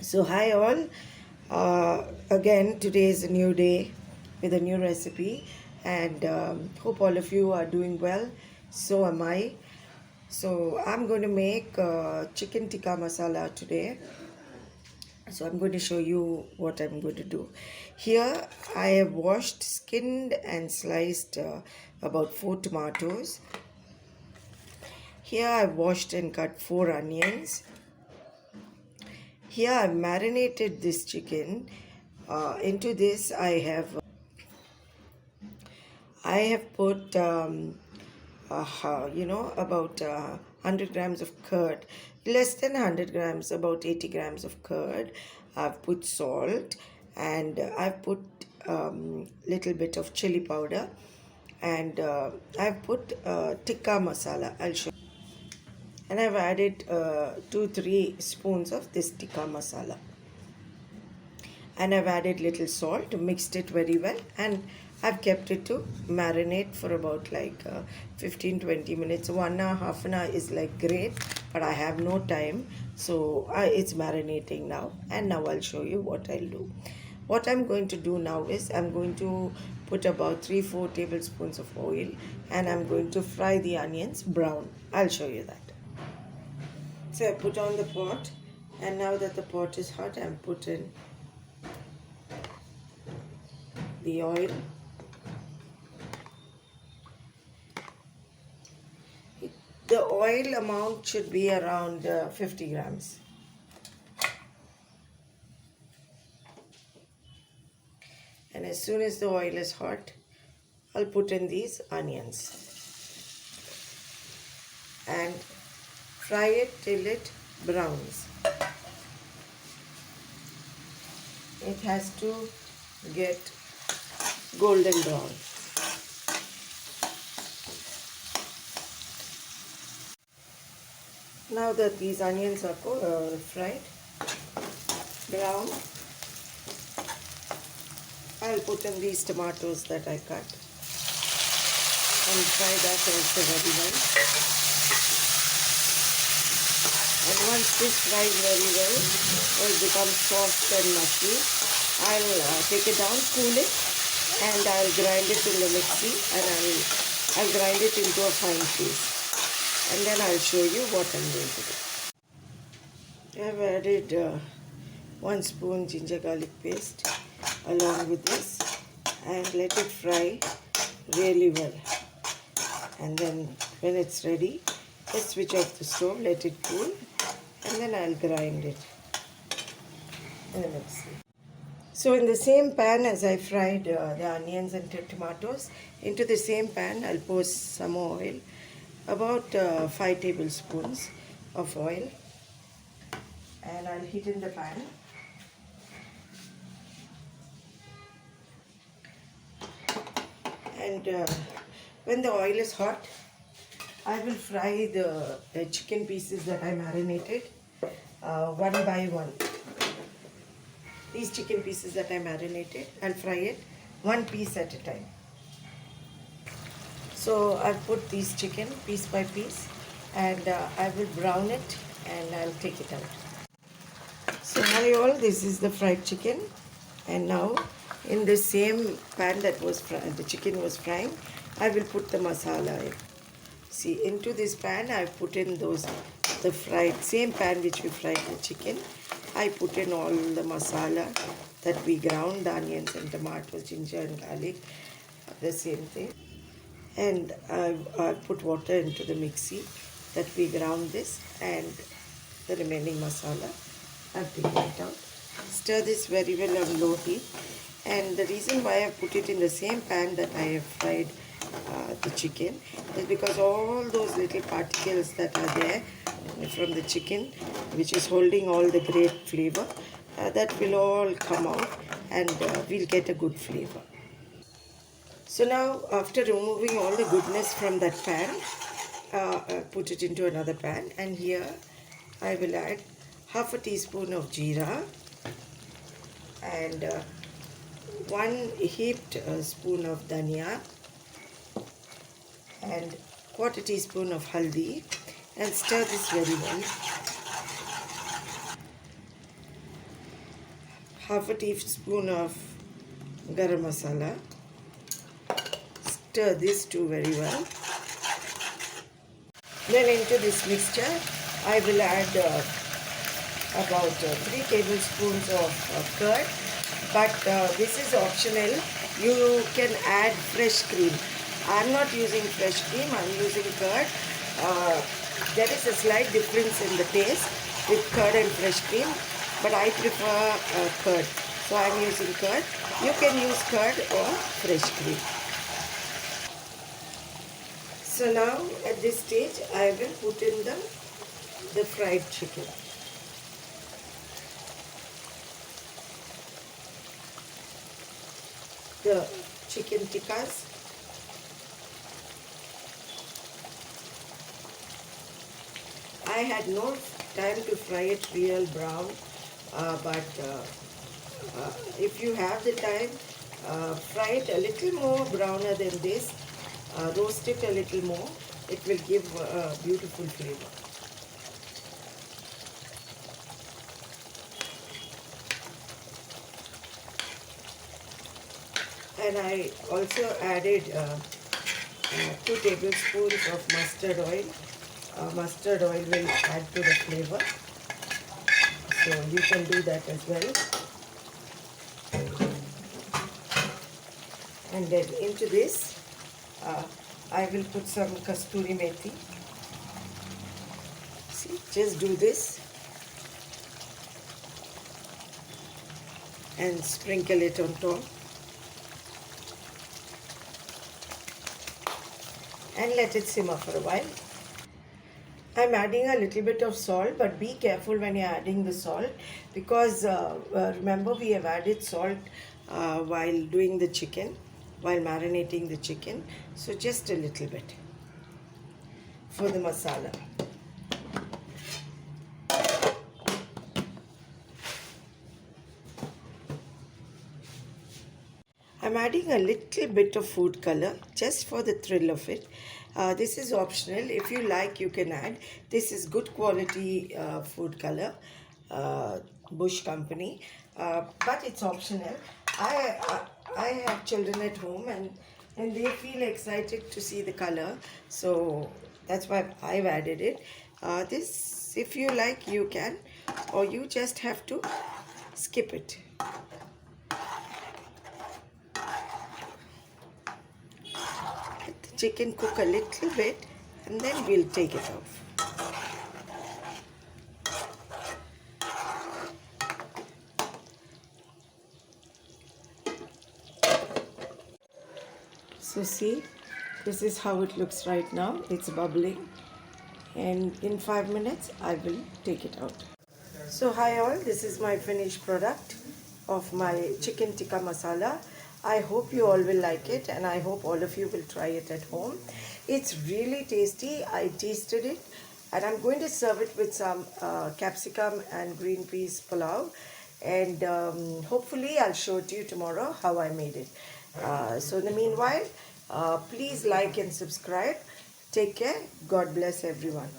So, hi all. Again, today is a new day with a new recipe, and hope all of you are doing well. So am I. So, I'm going to make chicken tikka masala today. So, I'm going to show you what I'm going to do. Here, I have washed, skinned, and sliced about 4 tomatoes. Here, I've washed and cut 4 onions. Here I've marinated this chicken. Into this I have put about 100 grams of curd, less than 100 grams, about 80 grams of curd. I've put salt, and I've put little bit of chili powder, and I've put tikka masala. I'll show. And I've added 2-3 spoons of this tikka masala, and I've added little salt, mixed it very well, and I've kept it to marinate for about like 15-20 minutes. 1 hour, half an hour is like great, but I have no time, so it's marinating now. And now I'll show you what I'll do. What I'm going to do now is I'm going to put about 3-4 tablespoons of oil, and I'm going to fry the onions brown. I'll show you that. So I put on the pot, and now that the pot is hot, I'm putting the oil. The oil amount should be around 50 grams. And as soon as the oil is hot, I'll put in these onions and fry it till it browns. It has to get golden brown. Now that these onions are fried brown, I'll put in these tomatoes that I cut and fry that also very well. And once this fries very well, it becomes soft and mushy, I'll take it down, cool it, and I'll grind it in the mixie, and I'll grind it into a fine paste. And then I'll show you what I'm going to do. I've added 1 spoon ginger garlic paste along with this, and let it fry really well. And then when it's ready, let's switch off the stove, let it cool, and then I'll grind it in the mixie. So in the same pan as I fried the onions and tomatoes, into the same pan I'll pour some more oil, about 5 tablespoons of oil, and I'll heat in the pan. And when the oil is hot, I will fry the chicken pieces that I marinated one by one. These chicken pieces that I marinated, I'll fry it one piece at a time. So I've put these chicken piece by piece, and I will brown it, and I'll take it out. So hi all, this is the fried chicken, and now in the same pan that was the chicken was frying, I will put the masala in. See, into this pan I've put in the same pan which we fried the chicken. I put in all the masala that we ground, the onions and tomatoes, ginger and garlic, the same thing. And I've put water into the mixie that we ground this, and the remaining masala I've taken it out. Stir this very well on low heat. And the reason why I put it in the same pan that I have fried the chicken is because all those little particles that are there from the chicken, which is holding all the great flavor, that will all come out, and we'll get a good flavor. So now, after removing all the goodness from that pan, put it into another pan, and here I will add half a teaspoon of jeera, and 1 heaped spoon of dhania, and quarter teaspoon of haldi, and stir this very well. half a teaspoon of garam masala. Stir this too very well. Then into this mixture, I will add about 3 tablespoons of curd, but this is optional. You can add fresh cream. I'm not using fresh cream, I'm using curd. There is a slight difference in the taste with curd and fresh cream, but I prefer curd, so I'm using curd. You can use curd or fresh cream. So now at this stage I will put in the fried chicken. The chicken tikkas. I had no time to fry it real brown, but if you have the time, fry it a little more browner than this. Roast it a little more. It will give a beautiful flavor. And I also added 2 tablespoons of mustard oil. Mustard oil will add to the flavor, so you can do that as well. And then into this I will put some kasturi methi. See, just do this and sprinkle it on top. And let it simmer for a while. I'm adding a little bit of salt, but be careful when you're adding the salt, because remember we have added salt while doing the chicken, while marinating the chicken. So just a little bit for the masala. I'm adding a little bit of food color just for the thrill of it. This is optional. If you like, you can add. This is good quality food color, Bush Company, but it's optional. I have children at home, and they feel excited to see the color, so that's why I've added it. This, if you like, you can, or you just have to skip it. Let the chicken cook a little bit, and then we'll take it off. So see, this is how it looks right now. It's bubbling, and in 5 minutes I will take it out. So hi all, this is my finished product of my chicken tikka masala. I hope you all will like it, and I hope all of you will try it at home. It's really tasty. I tasted it, and I'm going to serve it with some capsicum and green peas pulao, and hopefully I'll show it to you tomorrow how I made it. So in the meanwhile, please like and subscribe. Take care. God bless everyone.